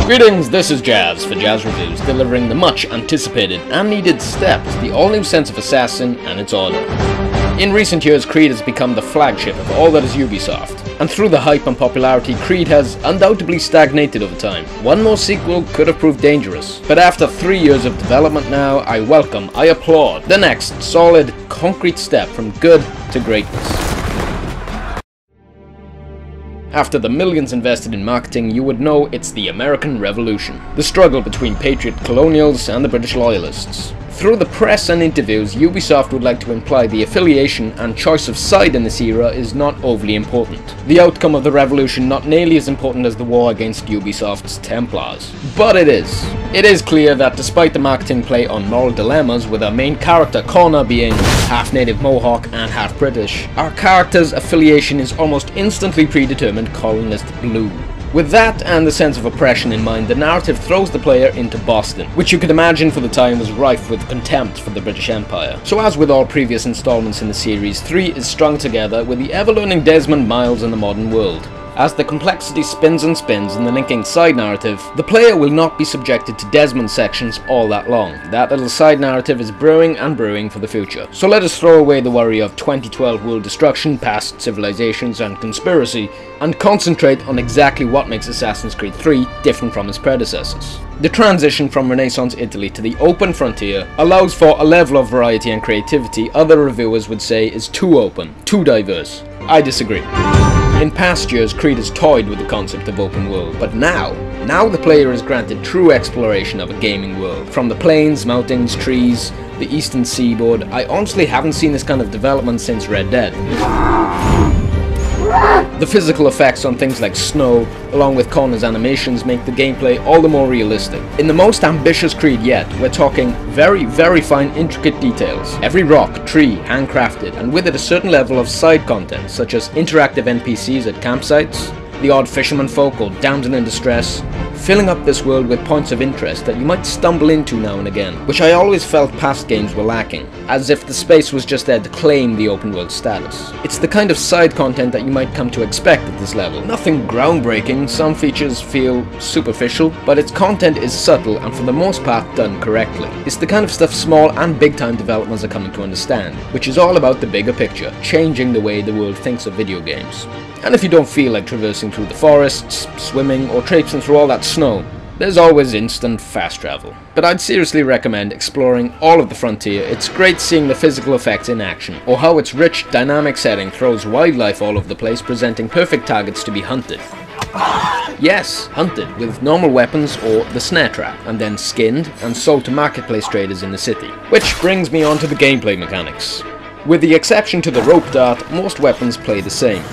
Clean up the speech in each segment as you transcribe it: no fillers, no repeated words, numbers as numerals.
Greetings, this is Jazz for Jazz Reviews, delivering the much anticipated and needed step to the all-new sense of Assassin and its order. In recent years, Creed has become the flagship of all that is Ubisoft, and through the hype and popularity, Creed has undoubtedly stagnated over time. One more sequel could have proved dangerous, but after 3 years of development now, I applaud the next solid, concrete step from good to greatness. After the millions invested in marketing, you would know it's the American Revolution, the struggle between patriot colonials and the British loyalists. Through the press and interviews, Ubisoft would like to imply the affiliation and choice of side in this era is not overly important. The outcome of the revolution not nearly as important as the war against Ubisoft's Templars. But it is. It is clear that despite the marketing play on moral dilemmas, with our main character Connor being half-native Mohawk and half-British, our character's affiliation is almost instantly predetermined colonist blue. With that and the sense of oppression in mind, the narrative throws the player into Boston, which you could imagine for the time was rife with contempt for the British Empire. So as with all previous installments in the series, 3 is strung together with the ever-learning Desmond Miles in the modern world. As the complexity spins and spins in the linking side narrative, the player will not be subjected to Desmond sections all that long. That little side narrative is brewing and brewing for the future. So let us throw away the worry of 2012 world destruction, past civilizations and conspiracy, and concentrate on exactly what makes Assassin's Creed 3 different from its predecessors. The transition from Renaissance Italy to the open frontier allows for a level of variety and creativity other reviewers would say is too open, too diverse. I disagree. In past years, Creed has toyed with the concept of open world, but now the player is granted true exploration of a gaming world. From the plains, mountains, trees, the eastern seaboard, I honestly haven't seen this kind of development since Red Dead. The physical effects on things like snow, along with Connor's animations, make the gameplay all the more realistic. In the most ambitious Creed yet, we're talking very fine intricate details. Every rock, tree, handcrafted, and with it a certain level of side content, such as interactive NPCs at campsites, the odd fisherman folk or damsel in distress, filling up this world with points of interest that you might stumble into now and again, which I always felt past games were lacking, as if the space was just there to claim the open world status. It's the kind of side content that you might come to expect at this level. Nothing groundbreaking, some features feel superficial, but its content is subtle and for the most part done correctly. It's the kind of stuff small and big time developers are coming to understand, which is all about the bigger picture, changing the way the world thinks of video games. And if you don't feel like traversing through the forests, swimming, or traipsing through all that snow, there's always instant fast travel. But I'd seriously recommend exploring all of the frontier. It's great seeing the physical effects in action, or how its rich, dynamic setting throws wildlife all over the place, presenting perfect targets to be hunted. Yes, hunted, with normal weapons or the snare trap, and then skinned and sold to marketplace traders in the city. Which brings me on to the gameplay mechanics. With the exception to the rope dart, most weapons play the same.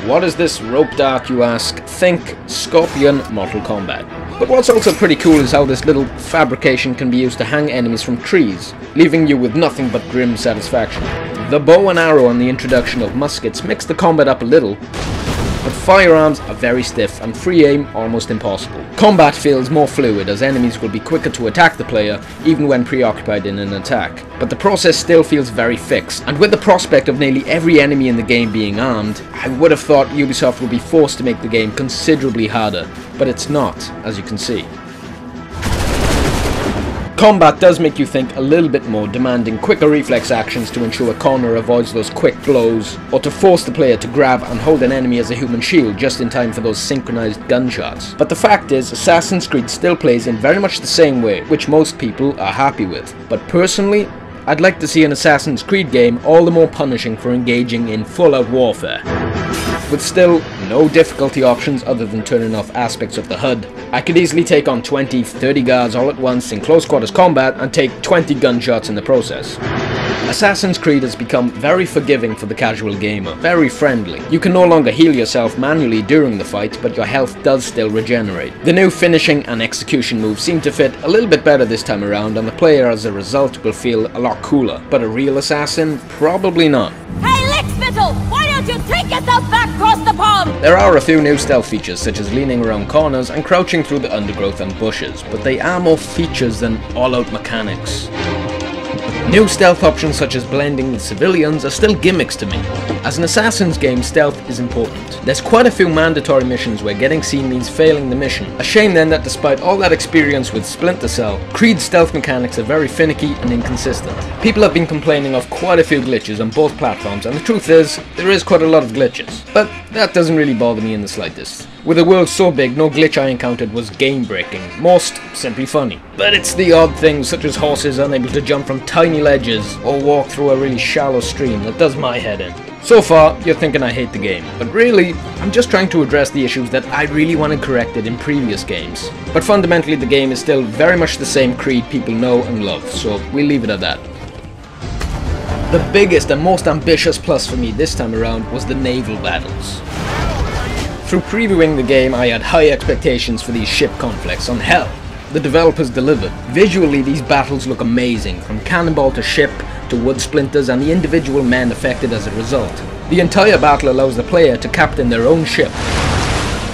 What is this rope dart, you ask? Think Scorpion Mortal Kombat. But what's also pretty cool is how this little fabrication can be used to hang enemies from trees, leaving you with nothing but grim satisfaction. The bow and arrow and the introduction of muskets mix the combat up a little, but firearms are very stiff and free aim almost impossible. Combat feels more fluid as enemies will be quicker to attack the player even when preoccupied in an attack. But the process still feels very fixed, and with the prospect of nearly every enemy in the game being armed, I would have thought Ubisoft would be forced to make the game considerably harder, but it's not, as you can see. Combat does make you think a little bit more, demanding quicker reflex actions to ensure Connor avoids those quick blows, or to force the player to grab and hold an enemy as a human shield just in time for those synchronized gunshots. But the fact is, Assassin's Creed still plays in very much the same way, which most people are happy with. But personally, I'd like to see an Assassin's Creed game all the more punishing for engaging in full-out warfare. With still no difficulty options other than turning off aspects of the HUD, I could easily take on 20-30 guards all at once in close quarters combat and take 20 gunshots in the process. Assassin's Creed has become very forgiving for the casual gamer, very friendly. You can no longer heal yourself manually during the fight, but your health does still regenerate. The new finishing and execution moves seem to fit a little bit better this time around, and the player as a result will feel a lot cooler. But a real assassin? Probably not. Hey, Lickspittle! Why don't you take yourself back across the pond? There are a few new stealth features, such as leaning around corners and crouching through the undergrowth and bushes, but they are more features than all-out mechanics. New stealth options such as blending with civilians are still gimmicks to me. As an Assassin's game, stealth is important. There's quite a few mandatory missions where getting seen means failing the mission. A shame then that despite all that experience with Splinter Cell, Creed's stealth mechanics are very finicky and inconsistent. People have been complaining of quite a few glitches on both platforms, and the truth is, there is quite a lot of glitches. But that doesn't really bother me in the slightest. With a world so big, no glitch I encountered was game-breaking, most simply funny. But it's the odd things such as horses unable to jump from tiny ledges or walk through a really shallow stream that does my head in. So far, you're thinking I hate the game, but really, I'm just trying to address the issues that I really wanted corrected in previous games. But fundamentally the game is still very much the same Creed people know and love, so we'll leave it at that. The biggest and most ambitious plus for me this time around was the naval battles. Through previewing the game, I had high expectations for these ship conflicts, and hell, the developers delivered. Visually, these battles look amazing, from cannonball to ship, to wood splinters and the individual men affected as a result. The entire battle allows the player to captain their own ship,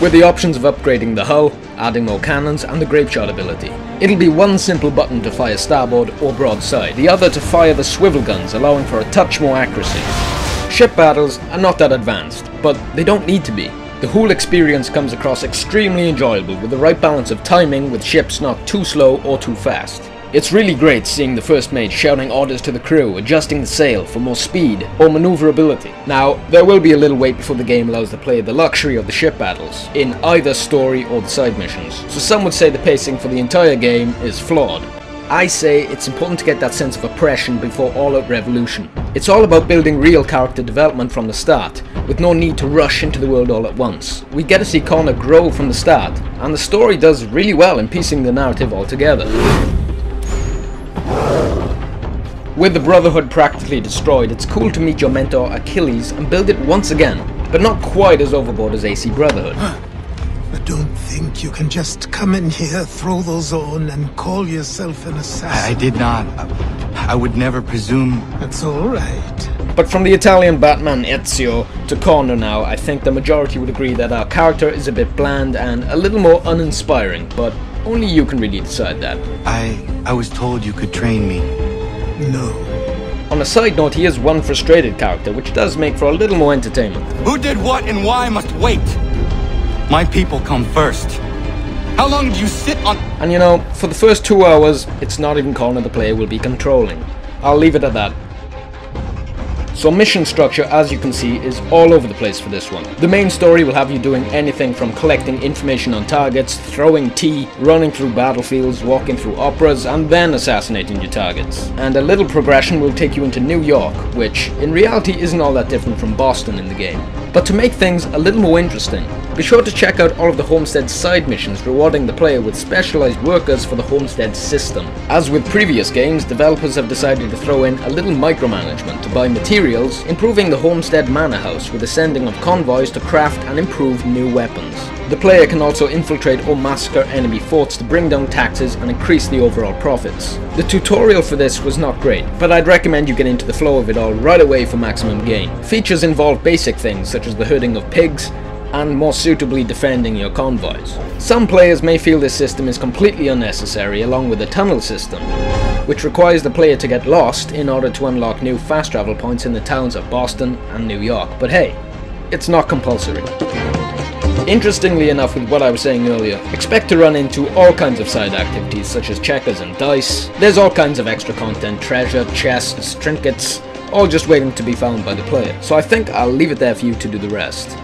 with the options of upgrading the hull, adding more cannons and the grape shot ability. It'll be one simple button to fire starboard or broadside, the other to fire the swivel guns, allowing for a touch more accuracy. Ship battles are not that advanced, but they don't need to be. The whole experience comes across extremely enjoyable with the right balance of timing with ships not too slow or too fast. It's really great seeing the first mate shouting orders to the crew, adjusting the sail for more speed or maneuverability. Now, there will be a little wait before the game allows the player the luxury of the ship battles, in either story or the side missions, so some would say the pacing for the entire game is flawed. I say it's important to get that sense of oppression before all-out revolution. It's all about building real character development from the start, with no need to rush into the world all at once. We get to see Connor grow from the start, and the story does really well in piecing the narrative all together. With the Brotherhood practically destroyed, it's cool to meet your mentor Achilles and build it once again, but not quite as overboard as AC Brotherhood. I don't think you can just come in here, throw those on, and call yourself an assassin. I did not. I would never presume. That's all right. But from the Italian Batman Ezio to Connor now, I think the majority would agree that our character is a bit bland and a little more uninspiring, but only you can really decide that. I was told you could train me. No. On a side note, he is one frustrated character, which does make for a little more entertainment. Who did what and why must wait? My people come first. How long do you sit on... And you know, for the first 2 hours, it's not even Connor the player will be controlling. I'll leave it at that. So mission structure, as you can see, is all over the place for this one. The main story will have you doing anything from collecting information on targets, throwing tea, running through battlefields, walking through operas, and then assassinating your targets. And a little progression will take you into New York, which in reality isn't all that different from Boston in the game. But to make things a little more interesting, be sure to check out all of the Homestead side missions rewarding the player with specialized workers for the Homestead system. As with previous games, developers have decided to throw in a little micromanagement to buy materials, improving the Homestead manor house with the sending of convoys to craft and improve new weapons. The player can also infiltrate or massacre enemy forts to bring down taxes and increase the overall profits. The tutorial for this was not great, but I'd recommend you get into the flow of it all right away for maximum gain. Features involve basic things such as the herding of pigs, and more suitably defending your convoys. Some players may feel this system is completely unnecessary, along with the tunnel system, which requires the player to get lost in order to unlock new fast travel points in the towns of Boston and New York. But hey, it's not compulsory. Interestingly enough, with what I was saying earlier, expect to run into all kinds of side activities such as checkers and dice. There's all kinds of extra content, treasure, chests, trinkets, all just waiting to be found by the player. So I think I'll leave it there for you to do the rest.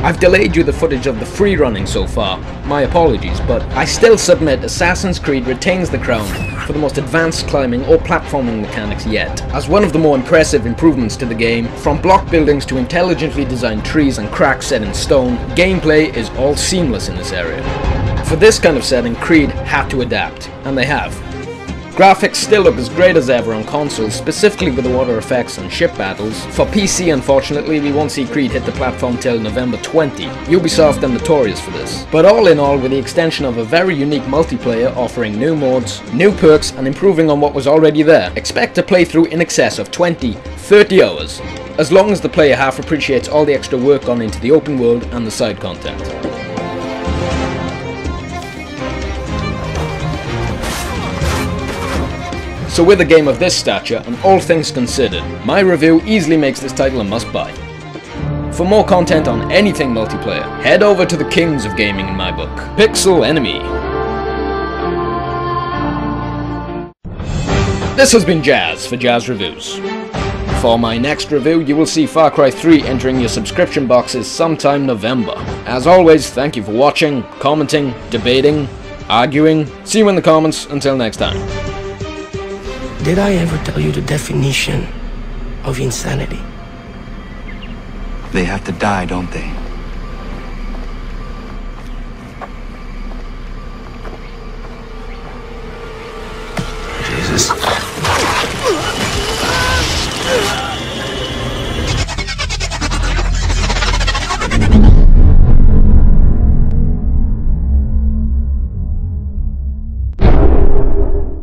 I've delayed you the footage of the free running so far, my apologies, but I still submit Assassin's Creed retains the crown for the most advanced climbing or platforming mechanics yet. As one of the more impressive improvements to the game, from block buildings to intelligently designed trees and cracks set in stone, gameplay is all seamless in this area. For this kind of setting, Creed had to adapt, and they have. Graphics still look as great as ever on consoles, specifically with the water effects and ship battles. For PC, unfortunately, we won't see Creed hit the platform till November 20. Ubisoft are notorious for this. But all in all, with the extension of a very unique multiplayer offering new modes, new perks, and improving on what was already there, expect a playthrough in excess of 20-30 hours, as long as the player half appreciates all the extra work gone into the open world and the side content. So with a game of this stature, and all things considered, my review easily makes this title a must-buy. For more content on anything multiplayer, head over to the kings of gaming in my book, Pixelenemy. This has been Jazz for Jazz Reviews. For my next review, you will see Far Cry 3 entering your subscription boxes sometime November. As always, thank you for watching, commenting, debating, arguing. See you in the comments. Until next time. Did I ever tell you the definition of insanity? They have to die, don't they?